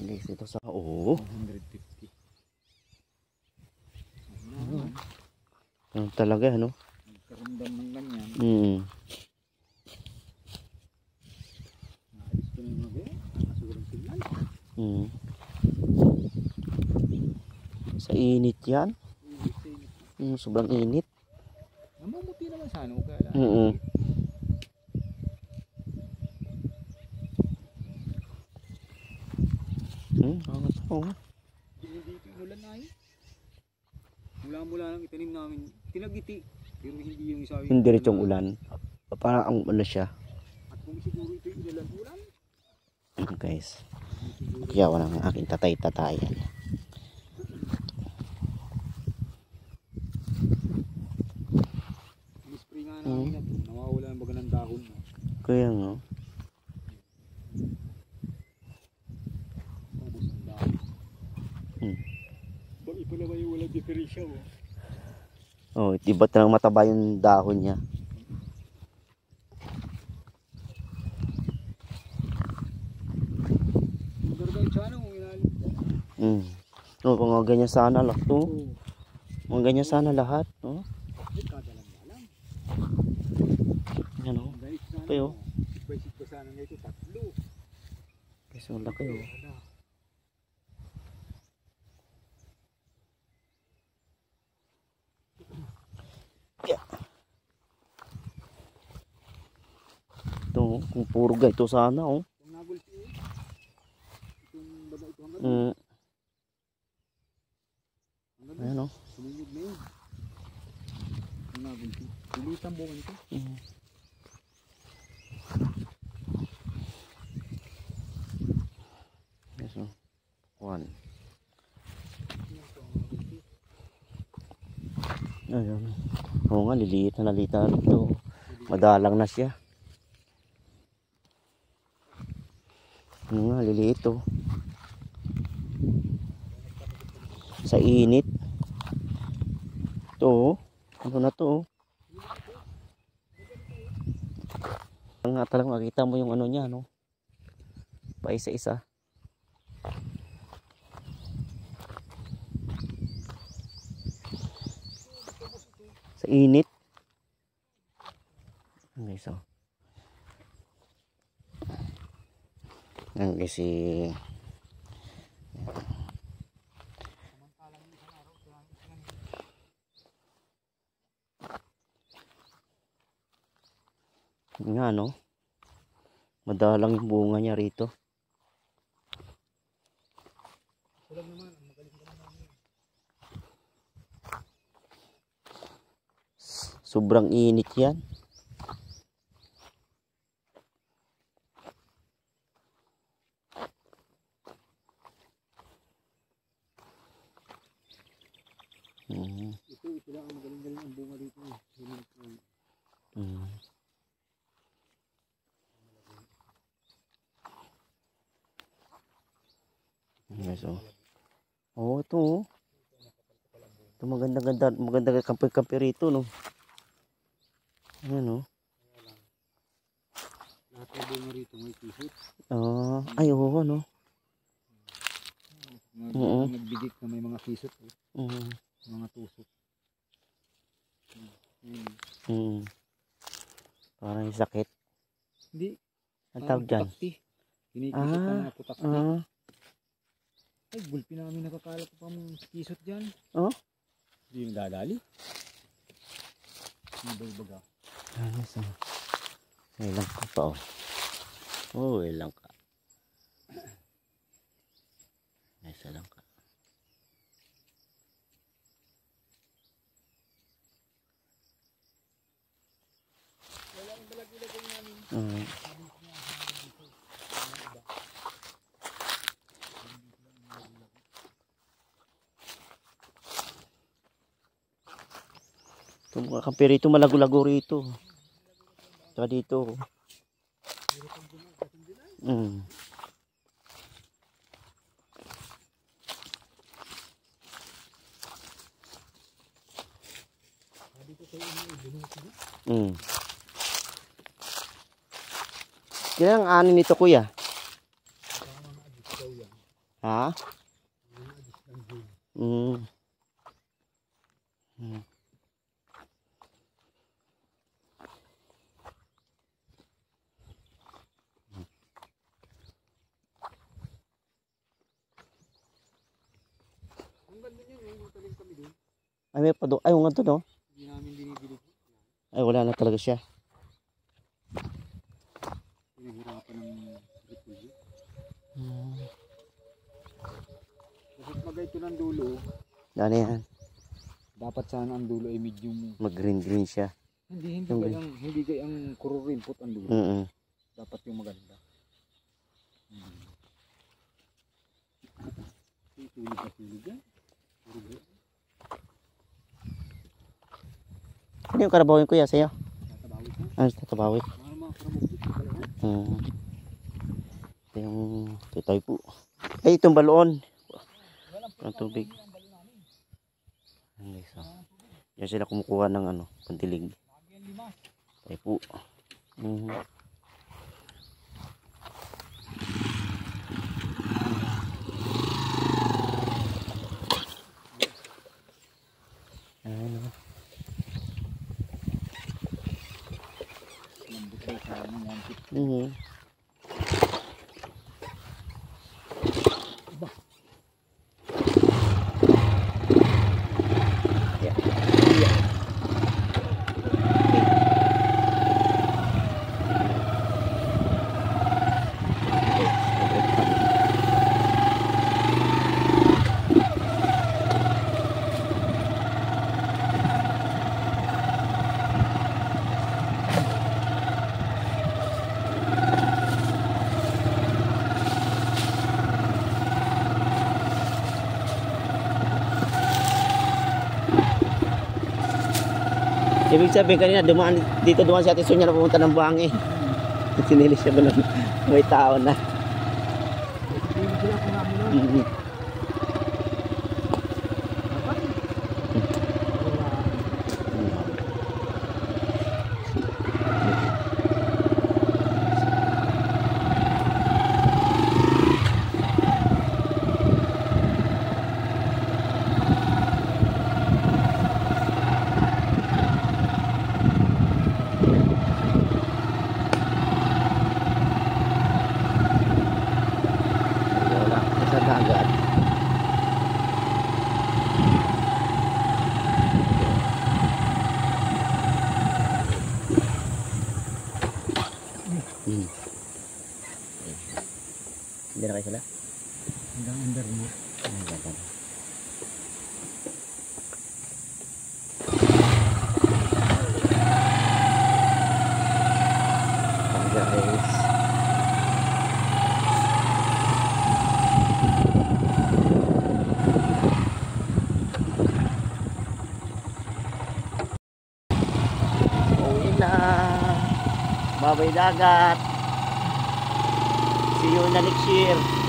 tayo guys dito sa 150. Ano talaga ano? Nagkaramdam ng ganyan. Naalis ko na yung mga gaya. Nakasigurang signal. Sa init yan. Sobrang init. Namumuti naman sa ano. Kaya Angat ako. Hindi ito umulan na eh. Mula lang itanim namin. Tinagiti. Pero hindi yung isabi. Hindi rin yung ulan. Parang ang ulan siya. At kung siguro ito yung ulan. Guys. Kaya wala ng aking tatay-tatayan. Spray nga namin na nawawala ang baga ng dahon. Kaya nga. Tapos ang dahon. Bakit pa naman yung walang diferensya mo? Oh, iba talagang mataba yung dahon niya. Magarbay sana kung inalim ko. Oh, kung ganyan sana lahat. Oh. Kung ganyan sana lahat. Oh. Kadalang-dalang. Yan oh. Kayo. Basic ko sana nito 3. Kasi wala kayo. Ito, kung puro ganito sana oh. Kung nagulpi itong baba ito hanggang ayan oh. sumunyog na yun. Kung nagulpi pilitan buwan ito. Yes oh. 1. Ayun. Oo nga, liliit na ito. Madalang na siya. Oo nga, liliit oh. Sa init. Ito oh. Ano na to oh. Ang nga talagang makita mo yung ano niya no. Pa isa-isa. Sa init. Okay, so. Yan kasi nga no. Madalang yung bunga niya rito. Sobrang init yan. Ito lang ang magaling-galing ang bunga dito. So, oh, ito oh. Ito maganda kampi rito no. Ayan oh. Lahat ng bunga rito may kisot. Ay oo no. Nagbigit na may mga kisot mga tusok. Parang yung sakit. Hindi. Ang tawag dyan? Kinikisot ng mga putakti. Ay, gulpi namin nakakala ko pa mong kisot dyan. Hindi yung dadali. Hindi ba yung baga? Ano sa? Ilang ka pa oh. Oh, ilang ka. Isa lang ka. Wala ang balag-ilagay namin. Ito mga kampi rito, malago-lago rito. Saka dito. Kaya ang ani nito kuya? Ha? Mm. Mm. Ang ganda niyan, may matalim kami doon. Ay, may pa doon. Ay, nga to, no? Hindi namin dinidilig. Ay, wala na talaga siya. Pinahirapan ng repulyo. Hmm. Kasi magay ito ng dulo, Ano yan? dapat sana ang dulo ay medium. Mag-green-green siya. Hindi Yung hindi kayang kururimpot ang dulo. Mm. Dapat yung maganda. Tulog ka tulog yan. Ano yung karabawin kuya sa'yo? Tatabawit na. Ano sa tatabawit? Mahal mga karamugit. Ito yung tutoy po. Ay, itong baloon. Ang tubig. Ang guys, oh. Yan sila kumukuha ng ano, pantilig. Tayo po. Ano? Mhm. Ibig sabihin kanina dumaan dito si Ate Sonia na pumunta ng Buangi. Sinilis siya ba ng may tao na. Sa dagat. Hindi na kayo sila? Hanggang under mo. Guys. Uwi na. Babay dagat. See you in the next year.